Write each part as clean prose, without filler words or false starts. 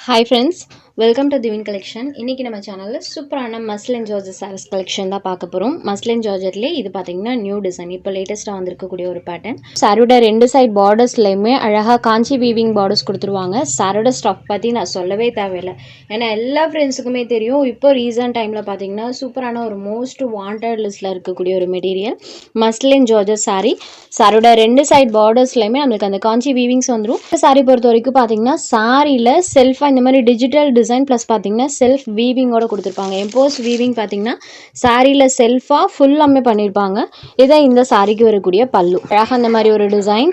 Hi friends, welcome to Divine Collection. இன்னைக்கு நம்ம சேனல்ல சூப்பரான மஸ்லின் ஜார்ஜெட் சாரீஸ் கலெக்ஷன் தான் பார்க்க போறோம். மஸ்லின் ஜார்ஜெட்லயே இது பாத்தீங்கன்னா நியூ டிசைன். இப்போ லேட்டஸ்டா வந்திருக்கக்கூடிய ஒரு பேட்டர்ன். சாரியோட ரெண்டு சைடு பார்டர்ஸ்லயுமே அழகா காஞ்சி வீவிங் பார்டர்ஸ் கொடுத்துருவாங்க. சாரியோட ஸ்டஃப் பத்தி நான் சொல்லவே தேவையில்லை. ஏன்னா எல்லா ஃப்ரெண்ட்ஸுக்குமே தெரியும். இப்போ ரீசன்ட் டைம்ல பாத்தீங்கன்னா சூப்பரான ஒரு மோஸ்ட் வாண்டட் லிஸ்ட்ல இருக்கக்கூடிய ஒரு மெட்டீரியல் மஸ்லின் ஜார்ஜெட் சாரி. சாரியோட ரெண்டு சைடு பார்டர்ஸ்லயுமே நம்மளுக்கு அந்த காஞ்சி வீவிங்ஸ் வந்துடும். சாரி பொறுத்த வரைக்கும் பாத்தீங்கன்னா சாரியில செல்ஃபா இந்த மாதிரி டிஜிட்டல் டிசைன் ப்ளஸ் பார்த்தீங்கன்னா செல்ஃப் வீவிங்கோட கொடுத்துருப்பாங்க. எம்போஸ் வீவிங் பார்த்தீங்கன்னா சாரியில் செல்ஃபாக ஃபுல்லாமே பண்ணியிருப்பாங்க. இதை இந்த சாரிக்கு வரக்கூடிய பல்லு அழகாக அந்த மாதிரி ஒரு டிசைன்.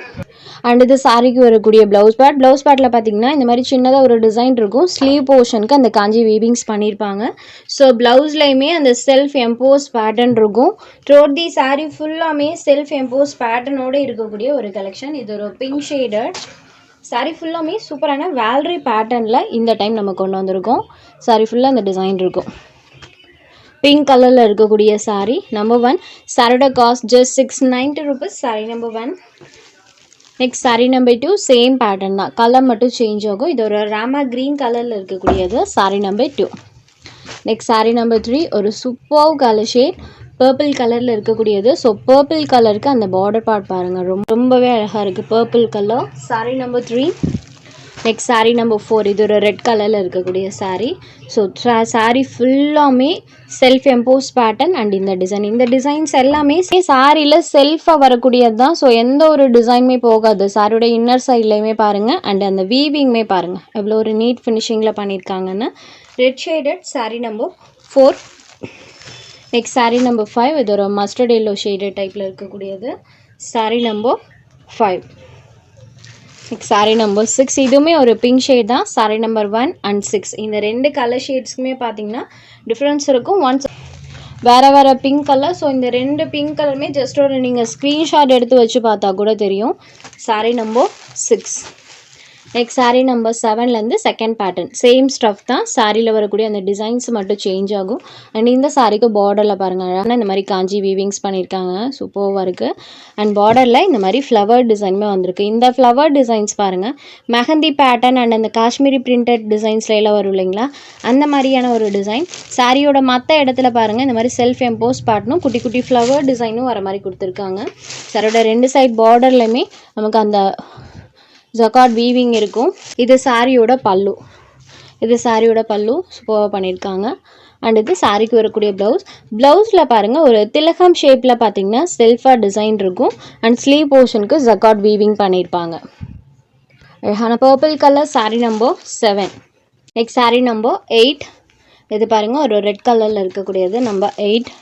அண்ட் இது சாரிக்கு வரக்கூடிய ப்ளவுஸ் பேட்டில் பார்த்தீங்கன்னா இந்த மாதிரி சின்னதாக ஒரு டிசைன் இருக்கும். ஸ்லீவ் போர்ஷனுக்கு அந்த காஞ்சி வீவிங்ஸ் பண்ணியிருப்பாங்க. ஸோ ப்ளவுஸ்லையுமே அந்த செல்ஃப் எம்போஸ் பேட்டர்ன் இருக்கும். த்ரோட் தி சாரி ஃபுல்லாமே செல்ஃப் எம்போஸ் பேட்டர்னோடு இருக்கக்கூடிய ஒரு கலெக்ஷன். இது ஒரு பிங்க் ஷேடட் சாரி ஃபுல்லாமே சூப்பரான வேல்ரி பேட்டர்னில் இந்த டைம் நம்ம கொண்டு வந்திருக்கோம். சாரி ஃபுல்லாக அந்த டிசைன் இருக்கும். பிங்க் கலரில் இருக்கக்கூடிய சாரி நம்பர் 1. சாரியோட cost just 690 rupees. Sorry number 1. Next sorry number 2 same pattern தான், கலர் மட்டும் சேஞ்ச் ஆகும். இது ஒரு ராமா க்ரீன் கலரில் இருக்கக்கூடியது sorry number 2. Next sorry number 3 ஒரு சூப்பர் கலர் ஷேட் பர்பிள் கலரில் இருக்கக்கூடியது. ஸோ பர்பிள் கலருக்கு அந்த பார்டர் பார்ட் பாருங்கள், ரொம்பவே அழகாக இருக்குது purple colour. Sorry number 3. Next sorry number 4 இது ஒரு ரெட் கலரில் இருக்கக்கூடிய சாரி. ஸோ சாரி ஃபுல்லாமே செல்ஃப் எம்போஸ் பேட்டர்ன் அண்ட் இந்த டிசைன்ஸ் எல்லாமே சாரியில் செல்ஃபாக வரக்கூடியது தான். ஸோ எந்த ஒரு டிசைனுமே போகாது. சாரியோட இன்னர் சைட்லேயுமே பாருங்கள் அண்ட் அந்த வீவிங்குமே பாருங்கள் எவ்வளோ ஒரு நீட் ஃபினிஷிங்கில் பண்ணியிருக்காங்கன்னு. Red shaded sorry number 4. Next sorry number 5 இது ஒரு மஸ்டர்ட் எல்லோ ஷேடட் டைப்பில் இருக்கக்கூடியது sorry number 5. Next sorry number 6 இதுவுமே ஒரு பிங்க் ஷேட் தான். சாரி நம்பர் 1 அண்ட் 6 இந்த ரெண்டு கலர் ஷேட்ஸ்க்குமே பார்த்தீங்கன்னா டிஃப்ரென்ஸ் இருக்கும். ஒன்ஸ் வேறு பிங்க் கலர். ஸோ இந்த ரெண்டு பிங்க் கலருமே ஜஸ்ட் ஒரு நீங்கள் ஸ்க்ரீன்ஷாட் எடுத்து வச்சு பார்த்தா கூட தெரியும். Sari number 6. Next sari number 7லேருந்து செகண்ட் பேட்டர்ன் சேம் ஸ்டஃப் தான். சாரியில் வரக்கூடிய அந்த டிசைன்ஸ் மட்டும் சேஞ்ச் ஆகும். அண்ட் இந்த சாரிக்கு பார்டரில் பாருங்கள் அழகான இந்த மாதிரி காஞ்சி வீவிங்ஸ் பண்ணியிருக்காங்க, சூப்பராக இருக்குது. அண்ட் பார்டரில் இந்த மாதிரி ஃப்ளவர் டிசைனுமே வந்திருக்கு. இந்த ஃப்ளவர் டிசைன்ஸ் பாருங்கள் மெஹந்தி பேட்டர்ன் அண்ட் அந்த காஷ்மீரி பிரிண்டட் டிசைன்ஸ்ல எல்லாம் வரும் இல்லைங்களா, அந்த மாதிரியான ஒரு டிசைன். சாரியோட மற்ற இடத்துல பாருங்கள் இந்த மாதிரி செல்ஃப் எம்போஸ் பேட்டர்னும் குட்டி குட்டி ஃப்ளவர் டிசைனும் வர மாதிரி கொடுத்துருக்காங்க. சாரியோட ரெண்டு சைட் பார்டர்லையுமே நமக்கு அந்த ஜக்கார்ட் வீவிங் இருக்கும். இது சாரியோட பல்லு. சூப்பராக பண்ணியிருக்காங்க. அண்ட் இது சாரிக்கு வரக்கூடிய ப்ளவுஸில் பாருங்கள் ஒரு திலகம் ஷேப்பில் பார்த்தீங்கன்னா செல்ஃபாக டிசைன் இருக்கும். அண்ட் ஸ்லீவ் போர்ஷனுக்கு ஜக்கார்ட் வீவிங் பண்ணியிருப்பாங்க. அழகான purple colour sorry number 7. Next sorry number 8 இது பாருங்கள் ஒரு ரெட் கலரில் இருக்கக்கூடியது number 8.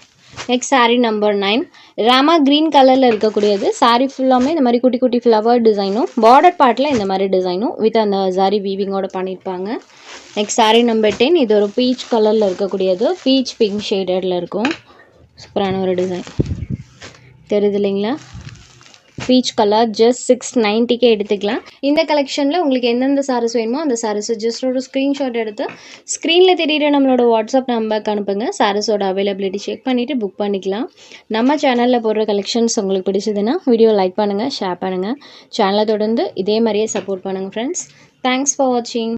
Next sorry number 9 Rama green கலரில் இருக்கக்கூடியது. சாரி ஃபுல்லாமே இந்த மாதிரி குட்டி குட்டி ஃப்ளவர் டிசைனும் பார்டர் பார்ட்டில் இந்த மாதிரி டிசைனும் வித் அந்த சாரி வீவிங்கோட பண்ணியிருப்பாங்க. நெக்ஸ்ட் சாரி நம்பர் 10 இது ஒரு பீச் கலரில் இருக்கக்கூடியது, பீச் பிங்க் ஷேடடில் இருக்கும். சூப்பரான ஒரு டிசைன் தெரியுது இல்லைங்களா, பீச் கலர். ஜஸ்ட் 690 எடுத்துக்கலாம். இந்த கலெக்ஷனில் உங்களுக்கு எந்தெந்த சாரீஸ் வேணுமோ அந்த சாரீஸை ஜஸ்ட் ஒரு ஸ்க்ரீன்ஷாட் எடுத்து ஸ்க்ரீனில் தெரியுற நம்மளோட வாட்ஸ்அப் நம்பருக்கு அனுப்புங்க. சாரீஸோட அவைலபிலிட்டி செக் பண்ணிவிட்டு புக் பண்ணிக்கலாம். நம்ம சேனலில் போடுற கலெக்ஷன்ஸ் உங்களுக்கு பிடிச்சதுன்னா வீடியோ லைக் பண்ணுங்கள், ஷேர் பண்ணுங்கள். சேனலை தொடர்ந்து இதே மாதிரியே சப்போர்ட் பண்ணுங்கள் ஃப்ரெண்ட்ஸ். தேங்க்ஸ் ஃபார் வாட்சிங்.